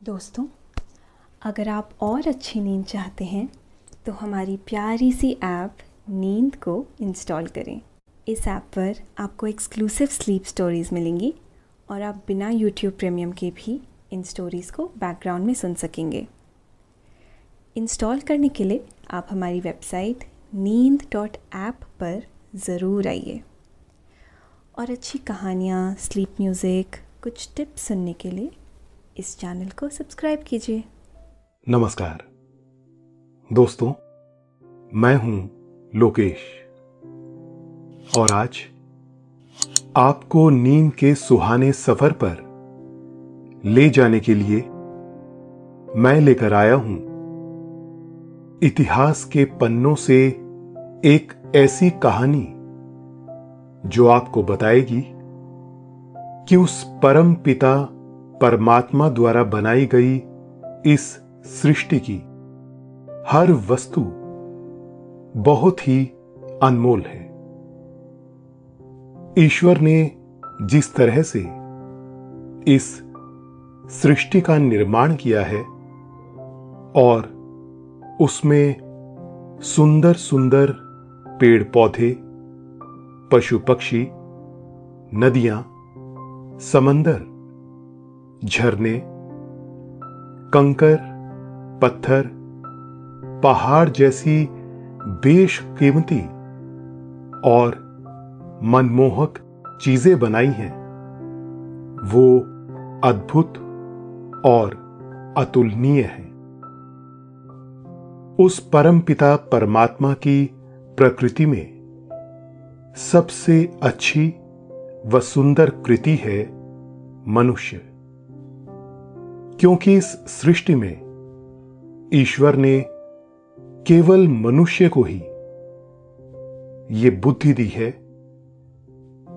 दोस्तों, अगर आप और अच्छी नींद चाहते हैं तो हमारी प्यारी सी ऐप नींद को इंस्टॉल करें। इस ऐप पर आपको एक्सक्लूसिव स्लीप स्टोरीज़ मिलेंगी और आप बिना यूट्यूब प्रीमियम के भी इन स्टोरीज़ को बैकग्राउंड में सुन सकेंगे। इंस्टॉल करने के लिए आप हमारी वेबसाइट neend.app पर ज़रूर आइए और अच्छी कहानियाँ, स्लीप म्यूज़िक, कुछ टिप्स सुनने के लिए इस चैनल को सब्सक्राइब कीजिए। नमस्कार दोस्तों, मैं हूं लोकेश और आज आपको नींद के सुहाने सफर पर ले जाने के लिए मैं लेकर आया हूं इतिहास के पन्नों से एक ऐसी कहानी जो आपको बताएगी कि उस परम पिता परमात्मा द्वारा बनाई गई इस सृष्टि की हर वस्तु बहुत ही अनमोल है। ईश्वर ने जिस तरह से इस सृष्टि का निर्माण किया है और उसमें सुंदर सुंदर पेड़ पौधे, पशु पक्षी, नदियां, समंदर, झरने, कंकर, पत्थर, पहाड़ जैसी बेशकीमती और मनमोहक चीजें बनाई हैं, वो अद्भुत और अतुलनीय है। उस परमपिता परमात्मा की प्रकृति में सबसे अच्छी व सुंदर कृति है मनुष्य, क्योंकि इस सृष्टि में ईश्वर ने केवल मनुष्य को ही यह बुद्धि दी है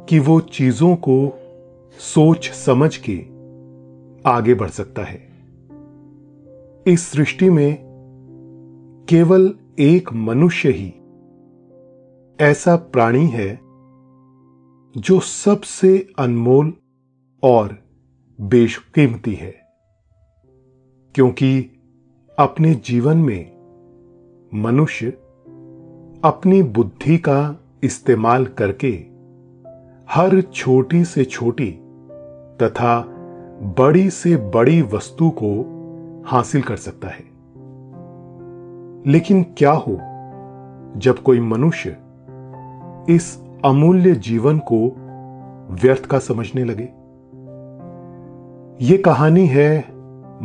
कि वो चीजों को सोच समझ के आगे बढ़ सकता है। इस सृष्टि में केवल एक मनुष्य ही ऐसा प्राणी है जो सबसे अनमोल और बेशकीमती है, क्योंकि अपने जीवन में मनुष्य अपनी बुद्धि का इस्तेमाल करके हर छोटी से छोटी तथा बड़ी से बड़ी वस्तु को हासिल कर सकता है। लेकिन क्या हो जब कोई मनुष्य इस अमूल्य जीवन को व्यर्थ का समझने लगे? यह कहानी है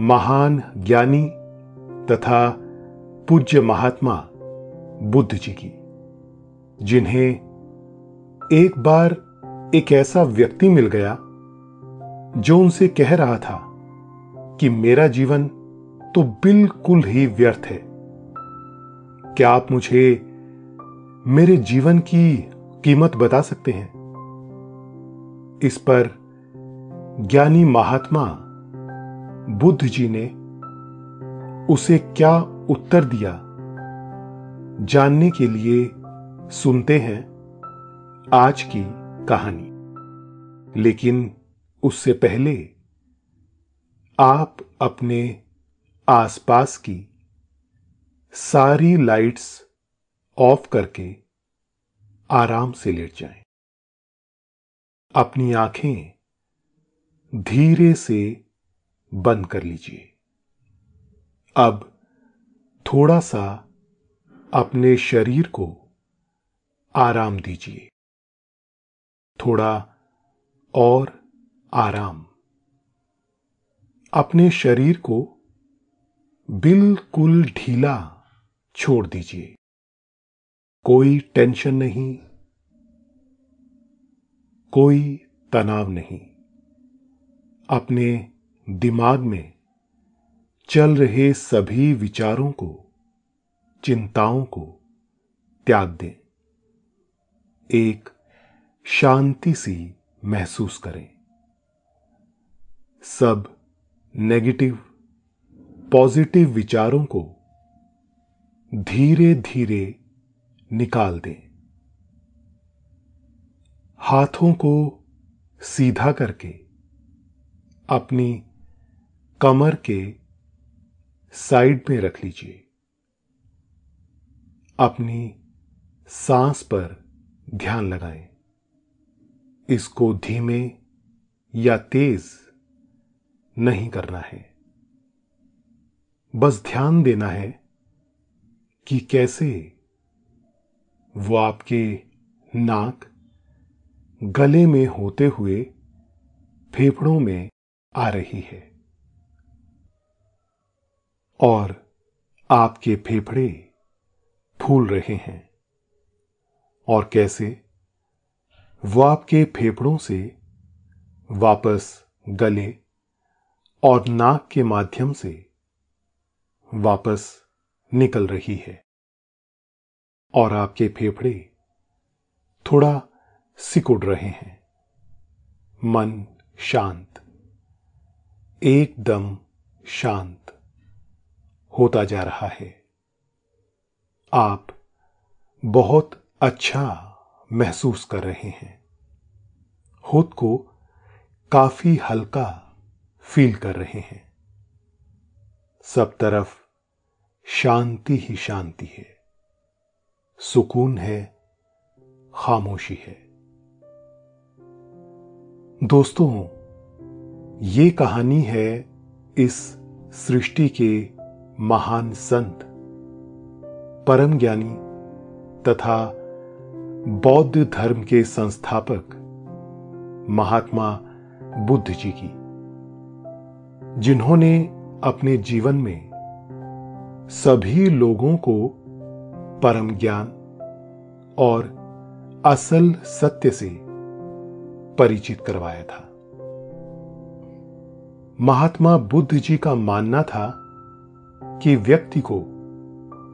महान ज्ञानी तथा पूज्य महात्मा बुद्ध जी की, जिन्हें एक बार एक ऐसा व्यक्ति मिल गया जो उनसे कह रहा था कि मेरा जीवन तो बिल्कुल ही व्यर्थ है। क्या आप मुझे मेरे जीवन की कीमत बता सकते हैं? इस पर ज्ञानी महात्मा बुद्ध जी ने उसे क्या उत्तर दिया, जानने के लिए सुनते हैं आज की कहानी। लेकिन उससे पहले आप अपने आसपास की सारी लाइट्स ऑफ करके आराम से लेट जाएं। अपनी आंखें धीरे से बंद कर लीजिए। अब थोड़ा सा अपने शरीर को आराम दीजिए, थोड़ा और आराम। अपने शरीर को बिल्कुल ढीला छोड़ दीजिए। कोई टेंशन नहीं, कोई तनाव नहीं। अपने दिमाग में चल रहे सभी विचारों को, चिंताओं को त्याग दें। एक शांति सी महसूस करें। सब नेगेटिव पॉजिटिव विचारों को धीरे धीरे निकाल दें। हाथों को सीधा करके अपनी कमर के साइड में रख लीजिए। अपनी सांस पर ध्यान लगाएं। इसको धीमे या तेज नहीं करना है। बस ध्यान देना है कि कैसे वो आपके नाक, गले में होते हुए फेफड़ों में आ रही है और आपके फेफड़े फूल रहे हैं, और कैसे वो आपके फेफड़ों से वापस गले और नाक के माध्यम से वापस निकल रही है, और आपके फेफड़े थोड़ा सिकुड़ रहे हैं। मन शांत, एकदम शांत होता जा रहा है। आप बहुत अच्छा महसूस कर रहे हैं। खुद को काफी हल्का फील कर रहे हैं। सब तरफ शांति ही शांति है, सुकून है, खामोशी है। दोस्तों, ये कहानी है इस सृष्टि के महान संत, परम ज्ञानी तथा बौद्ध धर्म के संस्थापक महात्मा बुद्ध जी की, जिन्होंने अपने जीवन में सभी लोगों को परम ज्ञान और असल सत्य से परिचित करवाया था। महात्मा बुद्ध जी का मानना था कि व्यक्ति को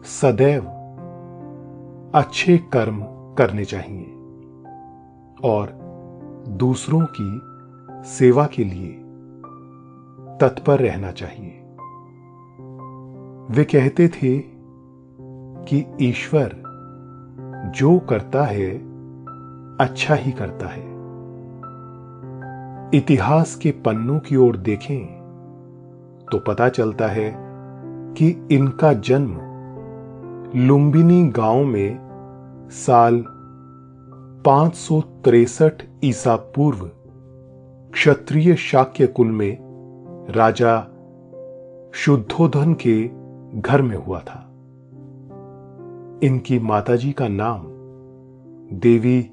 सदैव अच्छे कर्म करने चाहिए और दूसरों की सेवा के लिए तत्पर रहना चाहिए। वे कहते थे कि ईश्वर जो करता है अच्छा ही करता है। इतिहास के पन्नों की ओर देखें तो पता चलता है कि इनका जन्म लुम्बिनी गांव में साल 563 ईसा पूर्व क्षत्रिय शाक्य कुल में राजा शुद्धोधन के घर में हुआ था। इनकी माताजी का नाम देवी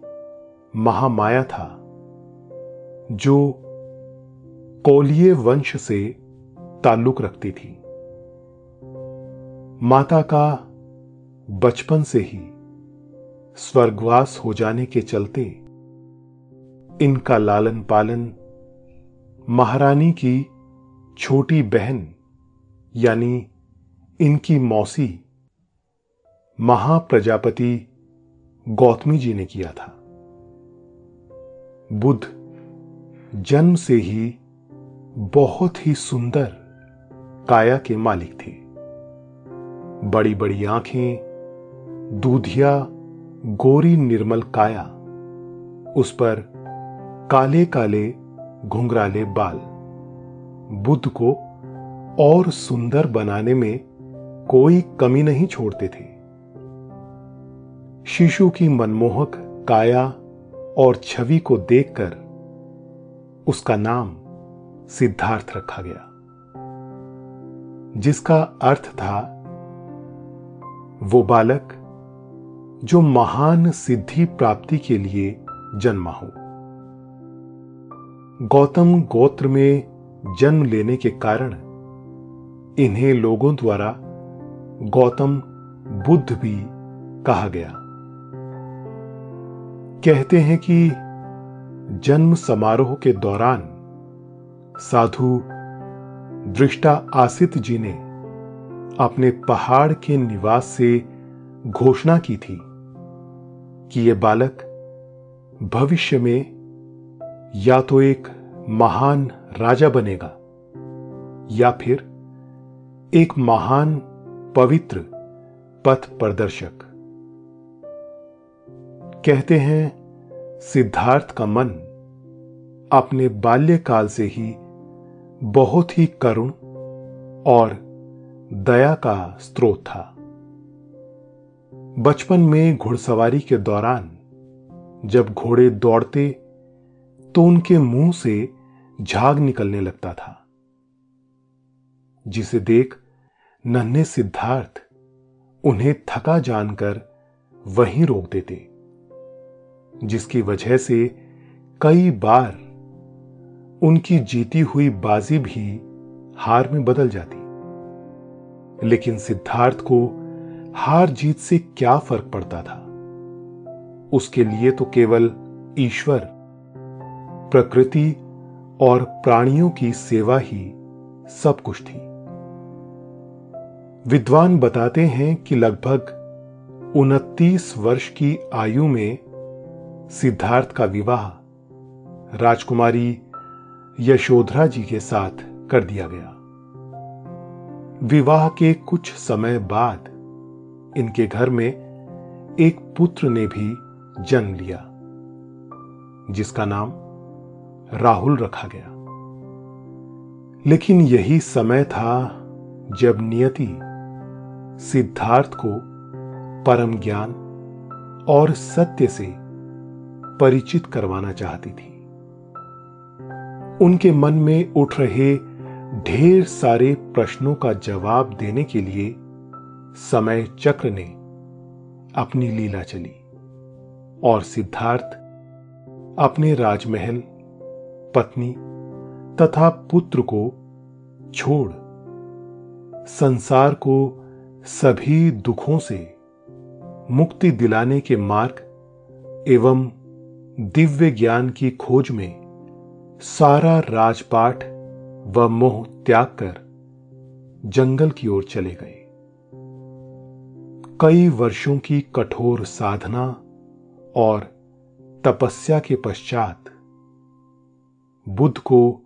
महामाया था, जो कोलिय वंश से ताल्लुक रखती थी। माता का बचपन से ही स्वर्गवास हो जाने के चलते इनका लालन पालन महारानी की छोटी बहन यानी इनकी मौसी महाप्रजापति गौतमी जी ने किया था। बुद्ध जन्म से ही बहुत ही सुंदर काया के मालिक थे। बड़ी बड़ी आंखें, दूधिया गोरी निर्मल काया, उस पर काले काले घुंघराले बाल बुद्ध को और सुंदर बनाने में कोई कमी नहीं छोड़ते थे। शिशु की मनमोहक काया और छवि को देखकर उसका नाम सिद्धार्थ रखा गया, जिसका अर्थ था वो बालक जो महान सिद्धि प्राप्ति के लिए जन्मा हो। गौतम गोत्र में जन्म लेने के कारण इन्हें लोगों द्वारा गौतम बुद्ध भी कहा गया। कहते हैं कि जन्म समारोह के दौरान साधु दृष्टा आसित जी ने अपने पहाड़ के निवास से घोषणा की थी कि यह बालक भविष्य में या तो एक महान राजा बनेगा या फिर एक महान पवित्र पथ प्रदर्शक। कहते हैं सिद्धार्थ का मन अपने बाल्यकाल से ही बहुत ही करुण और दया का स्रोत था। बचपन में घुड़सवारी के दौरान जब घोड़े दौड़ते तो उनके मुंह से झाग निकलने लगता था, जिसे देख नन्हे सिद्धार्थ उन्हें थका जानकर वहीं रोक देते, जिसकी वजह से कई बार उनकी जीती हुई बाजी भी हार में बदल जाती। लेकिन सिद्धार्थ को हार जीत से क्या फर्क पड़ता था? उसके लिए तो केवल ईश्वर, प्रकृति और प्राणियों की सेवा ही सब कुछ थी। विद्वान बताते हैं कि लगभग 29 वर्ष की आयु में सिद्धार्थ का विवाह राजकुमारी यशोधरा जी के साथ कर दिया गया। विवाह के कुछ समय बाद इनके घर में एक पुत्र ने भी जन्म लिया, जिसका नाम राहुल रखा गया। लेकिन यही समय था जब नियति सिद्धार्थ को परम ज्ञान और सत्य से परिचित करवाना चाहती थी। उनके मन में उठ रहे ढेर सारे प्रश्नों का जवाब देने के लिए समय चक्र ने अपनी लीला चली और सिद्धार्थ अपने राजमहल, पत्नी तथा पुत्र को छोड़ संसार को सभी दुखों से मुक्ति दिलाने के मार्ग एवं दिव्य ज्ञान की खोज में सारा राजपाट व मोह त्याग कर जंगल की ओर चले गए। कई वर्षों की कठोर साधना और तपस्या के पश्चात बुद्ध को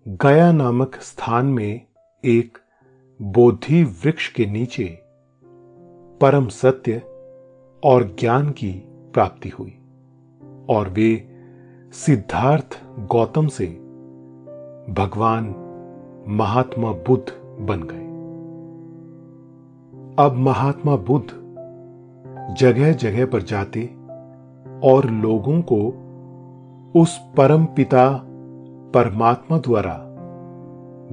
गया नामक स्थान में एक बोधि वृक्ष के नीचे परम सत्य और ज्ञान की प्राप्ति हुई और वे सिद्धार्थ गौतम से भगवान महात्मा बुद्ध बन गए। अब महात्मा बुद्ध जगह जगह पर जाते और लोगों को उस परम पिता परमात्मा द्वारा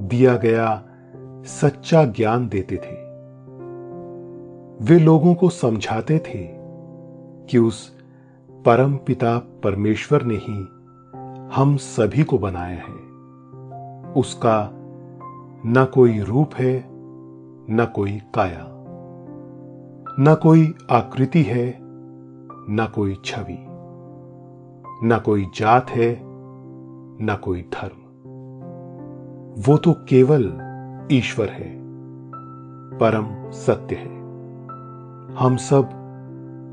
दिया गया सच्चा ज्ञान देते थे। वे लोगों को समझाते थे कि उस परम पिता परमेश्वर ने ही हम सभी को बनाया है। उसका न कोई रूप है, न कोई काया, न कोई आकृति है, न कोई छवि, न कोई जात है, न कोई धर्म। वो तो केवल ईश्वर है, परम सत्य है। हम सब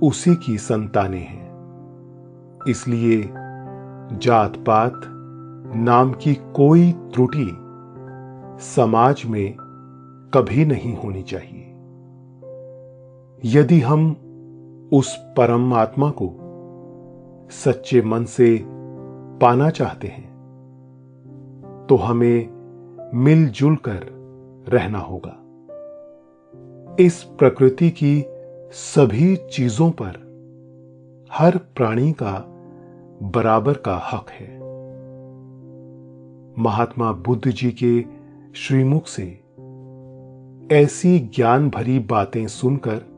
उसी की संतानें हैं। इसलिए जात पात नाम की कोई त्रुटि समाज में कभी नहीं होनी चाहिए। यदि हम उस परमात्मा को सच्चे मन से पाना चाहते हैं तो हमें मिलजुल कर रहना होगा। इस प्रकृति की सभी चीजों पर हर प्राणी का बराबर का हक है। महात्मा बुद्ध जी के श्रीमुख से ऐसी ज्ञान भरी बातें सुनकर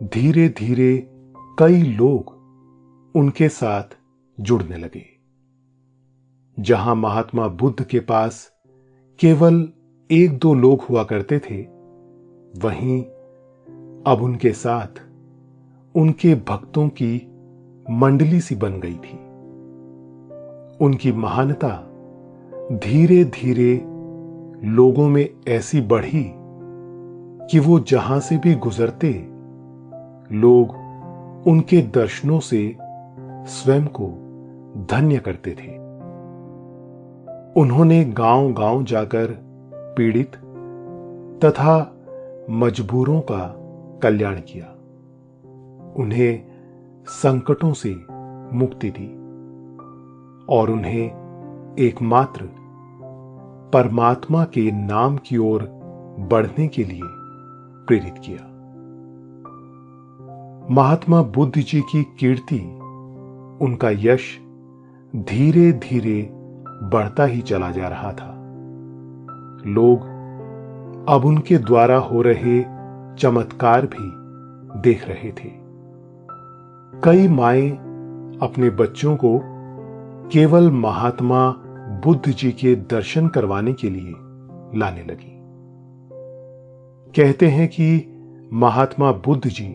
धीरे धीरे कई लोग उनके साथ जुड़ने लगे। जहां महात्मा बुद्ध के पास केवल एक दो लोग हुआ करते थे, वहीं अब उनके साथ उनके भक्तों की मंडली सी बन गई थी। उनकी महानता धीरे धीरे लोगों में ऐसी बढ़ी कि वो जहां से भी गुजरते, लोग उनके दर्शनों से स्वयं को धन्य करते थे। उन्होंने गांव गांव जाकर पीड़ित तथा मजबूरों का कल्याण किया, उन्हें संकटों से मुक्ति दी और उन्हें एकमात्र परमात्मा के नाम की ओर बढ़ने के लिए प्रेरित किया। महात्मा बुद्ध जी की कीर्ति, उनका यश धीरे धीरे बढ़ता ही चला जा रहा था। लोग अब उनके द्वारा हो रहे चमत्कार भी देख रहे थे। कई माएं अपने बच्चों को केवल महात्मा बुद्ध जी के दर्शन करवाने के लिए लाने लगी। कहते हैं कि महात्मा बुद्ध जी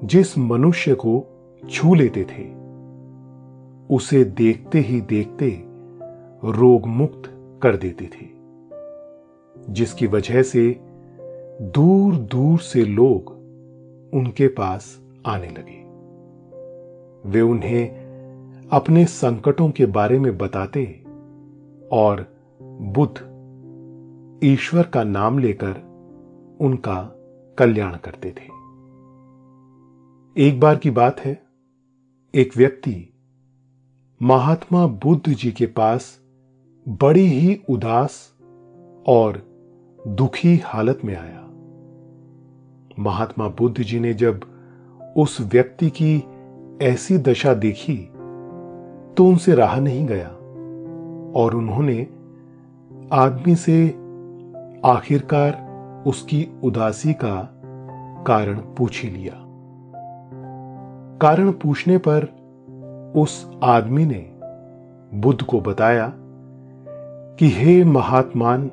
जिस मनुष्य को छू लेते थे, उसे देखते ही देखते रोग मुक्त कर देते थे, जिसकी वजह से दूर दूर से लोग उनके पास आने लगे। वे उन्हें अपने संकटों के बारे में बताते और बुद्ध ईश्वर का नाम लेकर उनका कल्याण करते थे। एक बार की बात है, एक व्यक्ति महात्मा बुद्ध जी के पास बड़ी ही उदास और दुखी हालत में आया। महात्मा बुद्ध जी ने जब उस व्यक्ति की ऐसी दशा देखी तो उनसे रहा नहीं गया और उन्होंने आदमी से आखिरकार उसकी उदासी का कारण पूछ ही लिया। कारण पूछने पर उस आदमी ने बुद्ध को बताया कि हे महात्मान,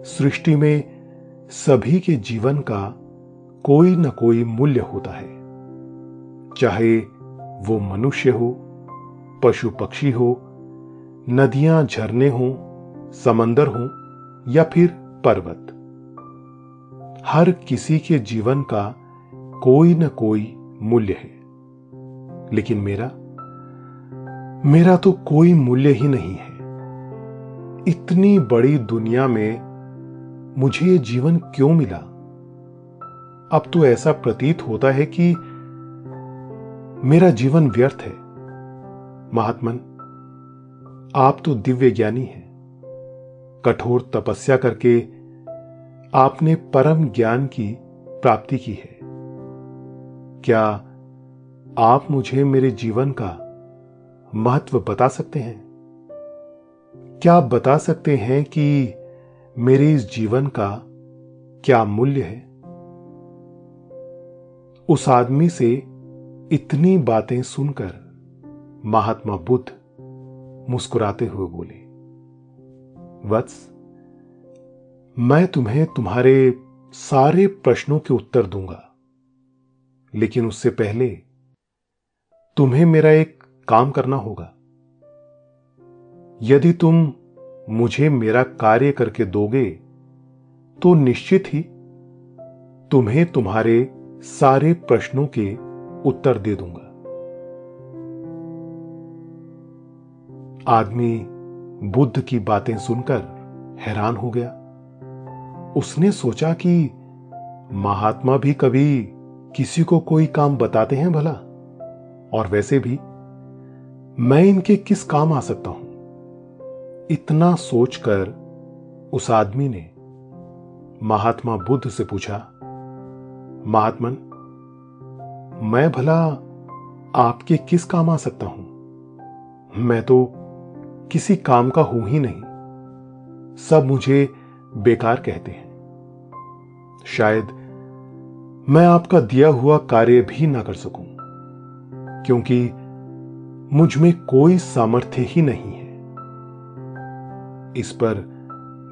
सृष्टि में सभी के जीवन का कोई न कोई मूल्य होता है, चाहे वो मनुष्य हो, पशु पक्षी हो, नदियां झरने हो, समंदर हो या फिर पर्वत। हर किसी के जीवन का कोई न कोई मूल्य है, लेकिन मेरा तो कोई मूल्य ही नहीं है। इतनी बड़ी दुनिया में मुझे ये जीवन क्यों मिला? अब तो ऐसा प्रतीत होता है कि मेरा जीवन व्यर्थ है। महात्मन, आप तो दिव्य ज्ञानी हैं। कठोर तपस्या करके आपने परम ज्ञान की प्राप्ति की है। क्या आप मुझे मेरे जीवन का महत्व बता सकते हैं? क्या आप बता सकते हैं कि मेरे इस जीवन का क्या मूल्य है? उस आदमी से इतनी बातें सुनकर महात्मा बुद्ध मुस्कुराते हुए बोले, वत्स, मैं तुम्हें तुम्हारे सारे प्रश्नों के उत्तर दूंगा, लेकिन उससे पहले तुम्हें मेरा एक काम करना होगा। यदि तुम मुझे मेरा कार्य करके दोगे तो निश्चित ही तुम्हें तुम्हारे सारे प्रश्नों के उत्तर दे दूंगा। आदमी बुद्ध की बातें सुनकर हैरान हो गया। उसने सोचा कि महात्मा भी कभी किसी को कोई काम बताते हैं भला, और वैसे भी मैं इनके किस काम आ सकता हूं? इतना सोचकर उस आदमी ने महात्मा बुद्ध से पूछा, महात्मन, मैं भला आपके किस काम आ सकता हूं? मैं तो किसी काम का हूं ही नहीं। सब मुझे बेकार कहते हैं। शायद मैं आपका दिया हुआ कार्य भी ना कर सकूं, क्योंकि मुझ में कोई सामर्थ्य ही नहीं है। इस पर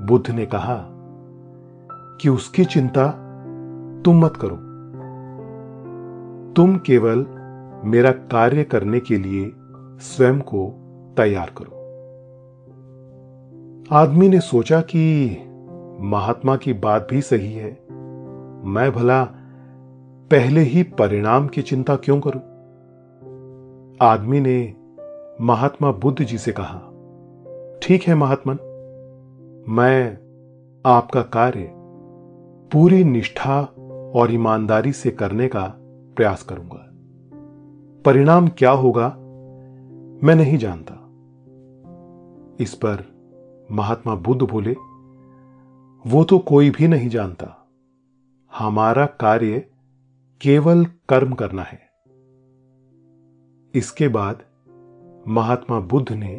बुद्ध ने कहा कि उसकी चिंता तुम मत करो। तुम केवल मेरा कार्य करने के लिए स्वयं को तैयार करो। आदमी ने सोचा कि महात्मा की बात भी सही है। मैं भला पहले ही परिणाम की चिंता क्यों करूं? आदमी ने महात्मा बुद्ध जी से कहा, ठीक है महात्मन, मैं आपका कार्य पूरी निष्ठा और ईमानदारी से करने का प्रयास करूंगा। परिणाम क्या होगा मैं नहीं जानता। इस पर महात्मा बुद्ध बोले, वो तो कोई भी नहीं जानता। हमारा कार्य केवल कर्म करना है। इसके बाद महात्मा बुद्ध ने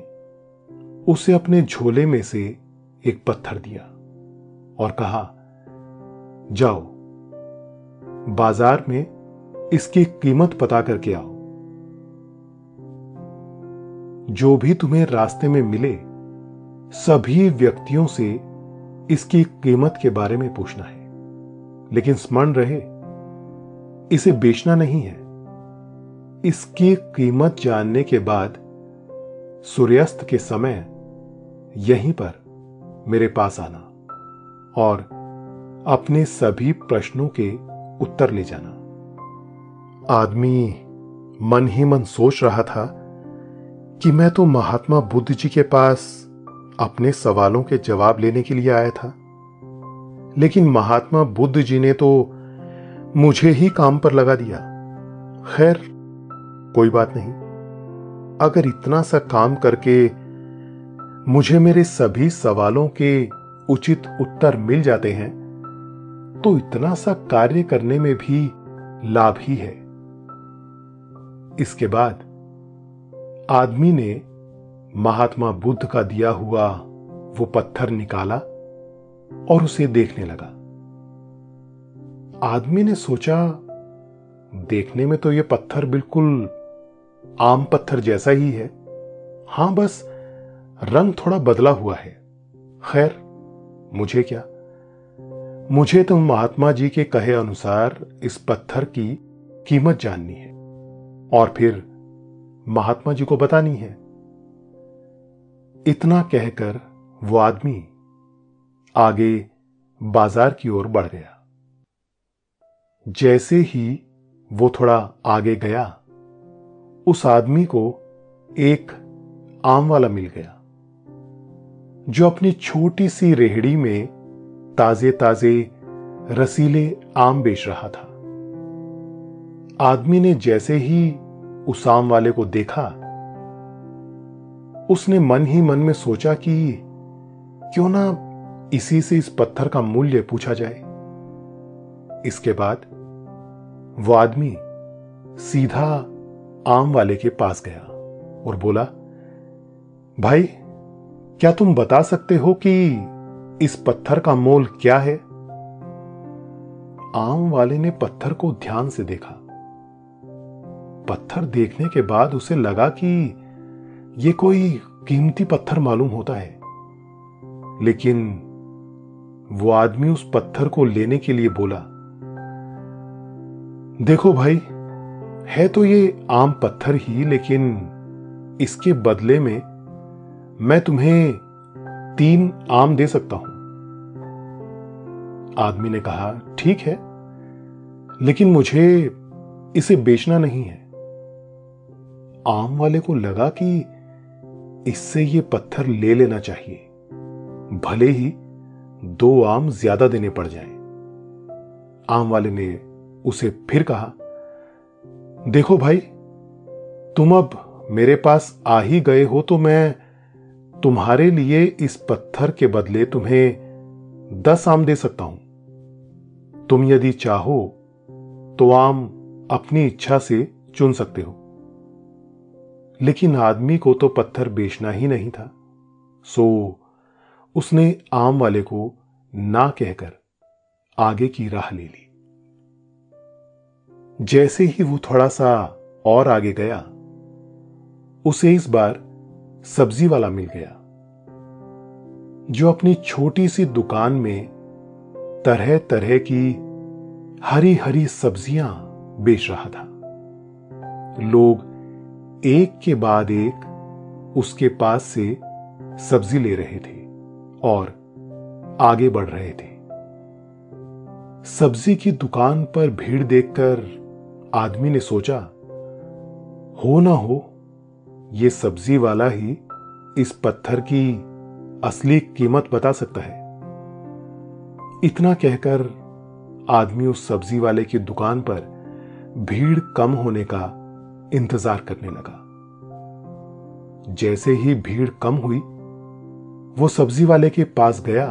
उसे अपने झोले में से एक पत्थर दिया और कहा, जाओ बाजार में इसकी कीमत पता करके आओ। जो भी तुम्हें रास्ते में मिले सभी व्यक्तियों से इसकी कीमत के बारे में पूछना है, लेकिन स्मरण रहे इसे बेचना नहीं है। इसकी कीमत जानने के बाद सूर्यास्त के समय यहीं पर मेरे पास आना और अपने सभी प्रश्नों के उत्तर ले जाना। आदमी मन ही मन सोच रहा था कि मैं तो महात्मा बुद्ध जी के पास अपने सवालों के जवाब लेने के लिए आया था, लेकिन महात्मा बुद्ध जी ने तो मुझे ही काम पर लगा दिया। खैर कोई बात नहीं, अगर इतना सा काम करके मुझे मेरे सभी सवालों के उचित उत्तर मिल जाते हैं तो इतना सा कार्य करने में भी लाभ ही है। इसके बाद आदमी ने महात्मा बुद्ध का दिया हुआ वो पत्थर निकाला और उसे देखने लगा। आदमी ने सोचा, देखने में तो यह पत्थर बिल्कुल आम पत्थर जैसा ही है, हां बस रंग थोड़ा बदला हुआ है। खैर मुझे क्या, मुझे तो महात्मा जी के कहे अनुसार इस पत्थर की कीमत जाननी है और फिर महात्मा जी को बतानी है। इतना कहकर वो आदमी आगे बाजार की ओर बढ़ गया। जैसे ही वो थोड़ा आगे गया, उस आदमी को एक आम वाला मिल गया जो अपनी छोटी सी रेहड़ी में ताजे ताजे रसीले आम बेच रहा था। आदमी ने जैसे ही उस आम वाले को देखा, उसने मन ही मन में सोचा कि क्यों ना इसी से इस पत्थर का मूल्य पूछा जाए। इसके बाद वो आदमी सीधा आम वाले के पास गया और बोला, भाई क्या तुम बता सकते हो कि इस पत्थर का मोल क्या है? आम वाले ने पत्थर को ध्यान से देखा। पत्थर देखने के बाद उसे लगा कि यह कोई कीमती पत्थर मालूम होता है, लेकिन वो आदमी उस पत्थर को लेने के लिए बोला, देखो भाई, है तो ये आम पत्थर ही, लेकिन इसके बदले में मैं तुम्हें 3 आम दे सकता हूं। आदमी ने कहा, ठीक है, लेकिन मुझे इसे बेचना नहीं है। आम वाले को लगा कि इससे ये पत्थर ले लेना चाहिए, भले ही 2 आम ज्यादा देने पड़ जाएं। आम वाले ने उसे फिर कहा, देखो भाई, तुम अब मेरे पास आ ही गए हो तो मैं तुम्हारे लिए इस पत्थर के बदले तुम्हें 10 आम दे सकता हूं। तुम यदि चाहो तो आम अपनी इच्छा से चुन सकते हो। लेकिन आदमी को तो पत्थर बेचना ही नहीं था, सो उसने आम वाले को ना कहकर आगे की राह ले ली। जैसे ही वो थोड़ा सा और आगे गया, उसे इस बार सब्जी वाला मिल गया जो अपनी छोटी सी दुकान में तरह तरह की हरी हरी सब्जियां बेच रहा था। लोग एक के बाद एक उसके पास से सब्जी ले रहे थे और आगे बढ़ रहे थे। सब्जी की दुकान पर भीड़ देखकर आदमी ने सोचा, हो ना हो ये सब्जी वाला ही इस पत्थर की असली कीमत बता सकता है। इतना कहकर आदमी उस सब्जी वाले की दुकान पर भीड़ कम होने का इंतजार करने लगा। जैसे ही भीड़ कम हुई, वो सब्जी वाले के पास गया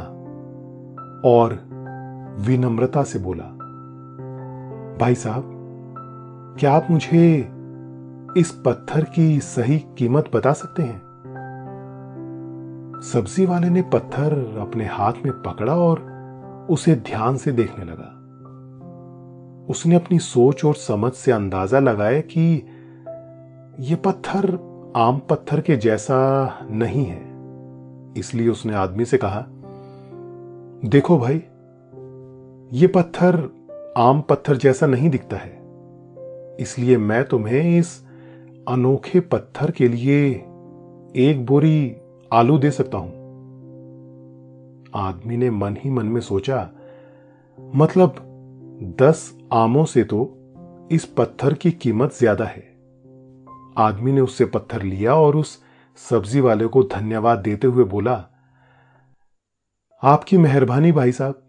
और विनम्रता से बोला, भाई साहब, क्या आप मुझे इस पत्थर की सही कीमत बता सकते हैं? सब्जी वाले ने पत्थर अपने हाथ में पकड़ा और उसे ध्यान से देखने लगा। उसने अपनी सोच और समझ से अंदाजा लगाया कि यह पत्थर आम पत्थर के जैसा नहीं है। इसलिए उसने आदमी से कहा, देखो भाई, यह पत्थर आम पत्थर जैसा नहीं दिखता है, इसलिए मैं तुम्हें इस अनोखे पत्थर के लिए 1 बोरी आलू दे सकता हूं। आदमी ने मन ही मन में सोचा, मतलब 10 आमों से तो इस पत्थर की कीमत ज्यादा है। आदमी ने उससे पत्थर लिया और उस सब्जी वाले को धन्यवाद देते हुए बोला, आपकी मेहरबानी भाई साहब,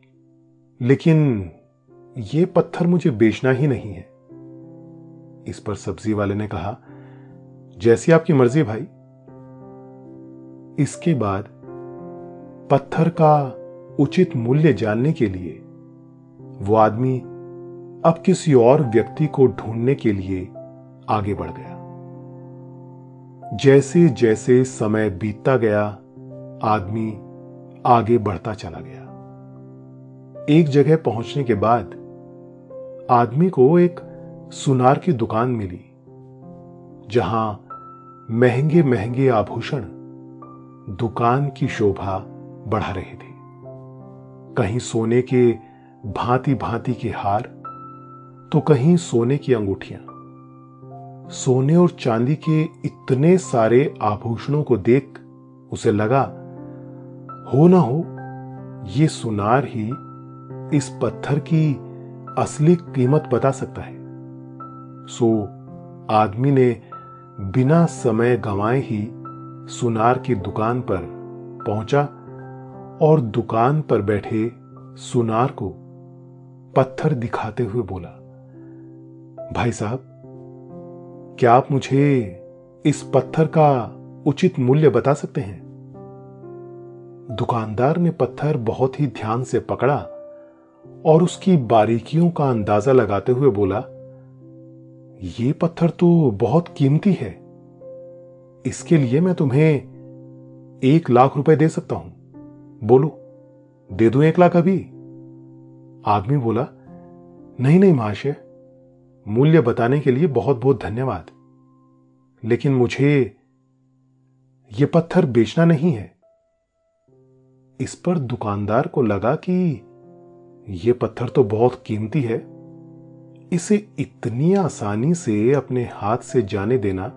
लेकिन यह पत्थर मुझे बेचना ही नहीं है। इस पर सब्जी वाले ने कहा, जैसी आपकी मर्जी भाई। इसके बाद पत्थर का उचित मूल्य जानने के लिए वो आदमी अब किसी और व्यक्ति को ढूंढने के लिए आगे बढ़ गया। जैसे जैसे समय बीतता गया, आदमी आगे बढ़ता चला गया। एक जगह पहुंचने के बाद आदमी को एक सुनार की दुकान मिली, जहां महंगे महंगे आभूषण दुकान की शोभा बढ़ा रहे थे। कहीं सोने के भांति भांति के हार, तो कहीं सोने की अंगूठियां। सोने और चांदी के इतने सारे आभूषणों को देख उसे लगा, हो ना हो ये सुनार ही इस पत्थर की असली कीमत बता सकता है। सो आदमी ने बिना समय गंवाए ही सुनार की दुकान पर पहुंचा और दुकान पर बैठे सुनार को पत्थर दिखाते हुए बोला, भाई साहब, क्या आप मुझे इस पत्थर का उचित मूल्य बता सकते हैं? दुकानदार ने पत्थर बहुत ही ध्यान से पकड़ा और उसकी बारीकियों का अंदाजा लगाते हुए बोला, ये पत्थर तो बहुत कीमती है, इसके लिए मैं तुम्हें 1 लाख रुपए दे सकता हूं। बोलो, दे दूं 1 लाख अभी? आदमी बोला, नहीं नहीं महाशय, मूल्य बताने के लिए बहुत बहुत धन्यवाद, लेकिन मुझे यह पत्थर बेचना नहीं है। इस पर दुकानदार को लगा कि यह पत्थर तो बहुत कीमती है, इसे इतनी आसानी से अपने हाथ से जाने देना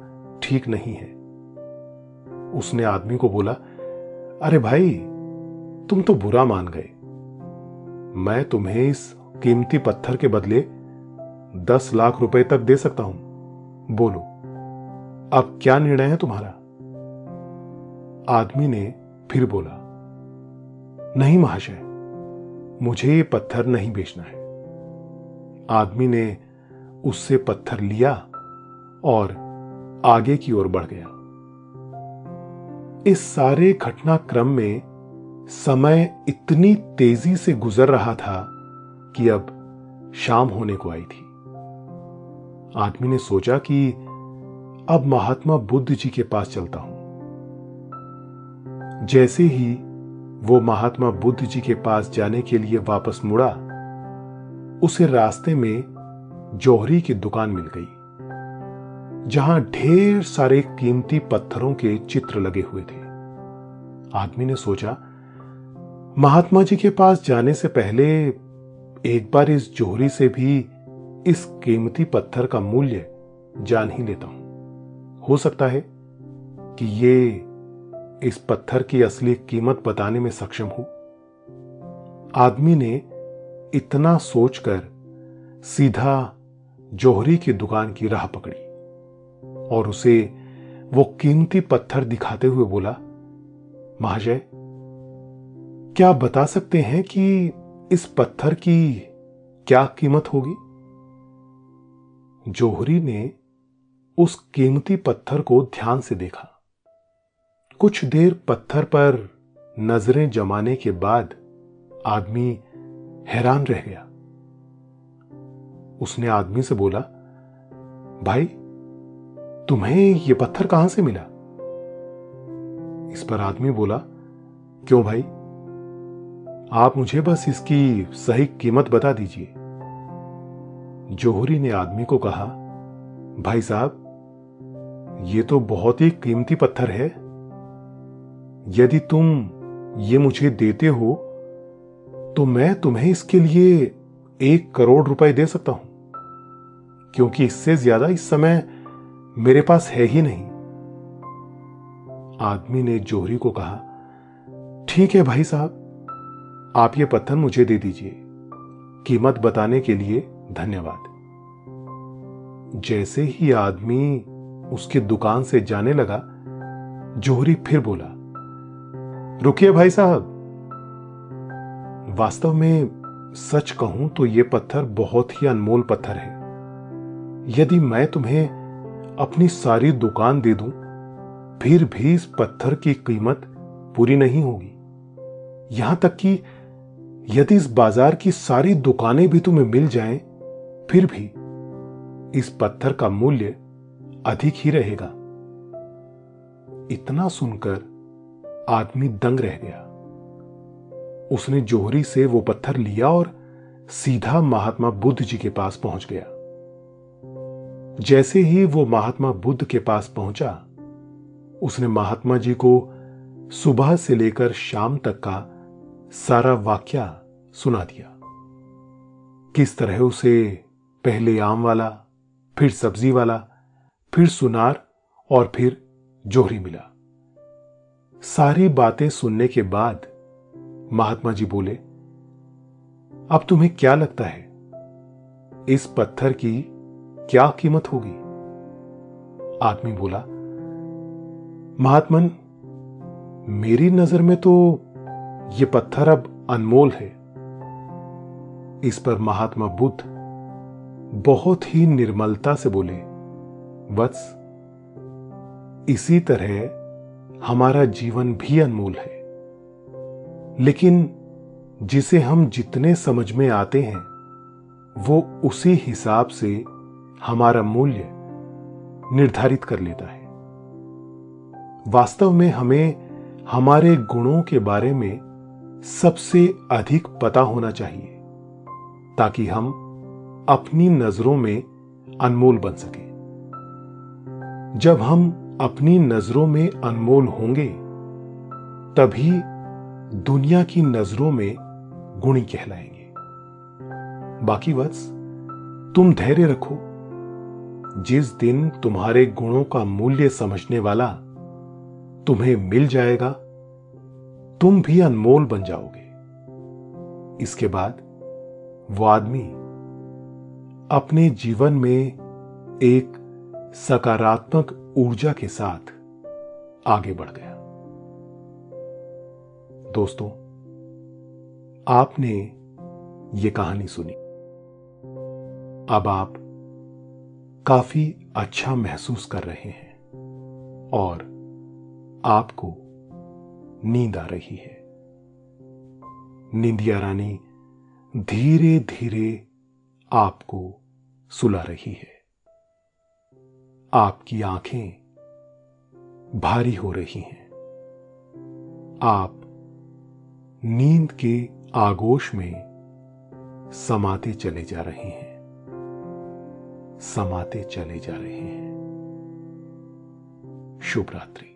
ठीक नहीं है। उसने आदमी को बोला, अरे भाई, तुम तो बुरा मान गए। मैं तुम्हें इस कीमती पत्थर के बदले 10 लाख रुपए तक दे सकता हूं। बोलो, अब क्या निर्णय है तुम्हारा? आदमी ने फिर बोला, नहीं महाशय, मुझे ये पत्थर नहीं बेचना है। आदमी ने उससे पत्थर लिया और आगे की ओर बढ़ गया। इस सारे घटनाक्रम में समय इतनी तेजी से गुजर रहा था कि अब शाम होने को आई थी। आदमी ने सोचा कि अब महात्मा बुद्ध जी के पास चलता हूं। जैसे ही वो महात्मा बुद्ध जी के पास जाने के लिए वापस मुड़ा, उसे रास्ते में जौहरी की दुकान मिल गई, जहां ढेर सारे कीमती पत्थरों के चित्र लगे हुए थे। आदमी ने सोचा, महात्मा जी के पास जाने से पहले एक बार इस जौहरी से भी इस कीमती पत्थर का मूल्य जान ही लेता हूं। हो सकता है कि ये इस पत्थर की असली कीमत बताने में सक्षम हो। आदमी ने इतना सोचकर सीधा जौहरी की दुकान की राह पकड़ी और उसे वो कीमती पत्थर दिखाते हुए बोला, महाशय, क्या आप बता सकते हैं कि इस पत्थर की क्या कीमत होगी? जौहरी ने उस कीमती पत्थर को ध्यान से देखा। कुछ देर पत्थर पर नजरें जमाने के बाद आदमी हैरान रह गया। उसने आदमी से बोला, भाई तुम्हें यह पत्थर कहां से मिला? इस पर आदमी बोला, क्यों भाई, आप मुझे बस इसकी सही कीमत बता दीजिए। जौहरी ने आदमी को कहा, भाई साहब, ये तो बहुत ही कीमती पत्थर है। यदि तुम ये मुझे देते हो तो मैं तुम्हें इसके लिए 1 करोड़ रुपए दे सकता हूं, क्योंकि इससे ज्यादा इस समय मेरे पास है ही नहीं। आदमी ने जौहरी को कहा, ठीक है भाई साहब, आप ये पत्थर मुझे दे दीजिए। कीमत बताने के लिए धन्यवाद। जैसे ही आदमी उसकी दुकान से जाने लगा, जौहरी फिर बोला, रुकिए भाई साहब, वास्तव में सच कहूं तो यह पत्थर बहुत ही अनमोल पत्थर है। यदि मैं तुम्हें अपनी सारी दुकान दे दूं, फिर भी इस पत्थर की कीमत पूरी नहीं होगी। यहां तक कि यदि इस बाजार की सारी दुकानें भी तुम्हें मिल जाएं, फिर भी इस पत्थर का मूल्य अधिक ही रहेगा। इतना सुनकर आदमी दंग रह गया। उसने जौहरी से वो पत्थर लिया और सीधा महात्मा बुद्ध जी के पास पहुंच गया। जैसे ही वो महात्मा बुद्ध के पास पहुंचा, उसने महात्मा जी को सुबह से लेकर शाम तक का सारा वाकया सुना दिया। किस तरह उसे पहले आम वाला, फिर सब्जी वाला, फिर सुनार और फिर जौहरी मिला। सारी बातें सुनने के बाद महात्मा जी बोले, अब तुम्हें क्या लगता है इस पत्थर की क्या कीमत होगी? आदमी बोला, महात्मन, मेरी नजर में तो यह पत्थर अब अनमोल है। इस पर महात्मा बुद्ध बहुत ही निर्मलता से बोले, वत्स, इसी तरह हमारा जीवन भी अनमोल है, लेकिन जिसे हम जितने समझ में आते हैं वो उसी हिसाब से हमारा मूल्य निर्धारित कर लेता है। वास्तव में हमें हमारे गुणों के बारे में सबसे अधिक पता होना चाहिए, ताकि हम अपनी नजरों में अनमोल बन सके। जब हम अपनी नजरों में अनमोल होंगे, तभी दुनिया की नजरों में गुणी कहलाएंगे। बाकी वत्स, तुम धैर्य रखो। जिस दिन तुम्हारे गुणों का मूल्य समझने वाला तुम्हें मिल जाएगा, तुम भी अनमोल बन जाओगे। इसके बाद वो आदमी अपने जीवन में एक सकारात्मक ऊर्जा के साथ आगे बढ़ गया। दोस्तों, आपने ये कहानी सुनी। अब आप काफी अच्छा महसूस कर रहे हैं और आपको नींद आ रही है। नींदिया रानी धीरे धीरे आपको सुला रही है। आपकी आंखें भारी हो रही हैं। आप नींद के आगोश में समाते चले जा रहे हैं, समाते चले जा रहे हैं। शुभ रात्रि।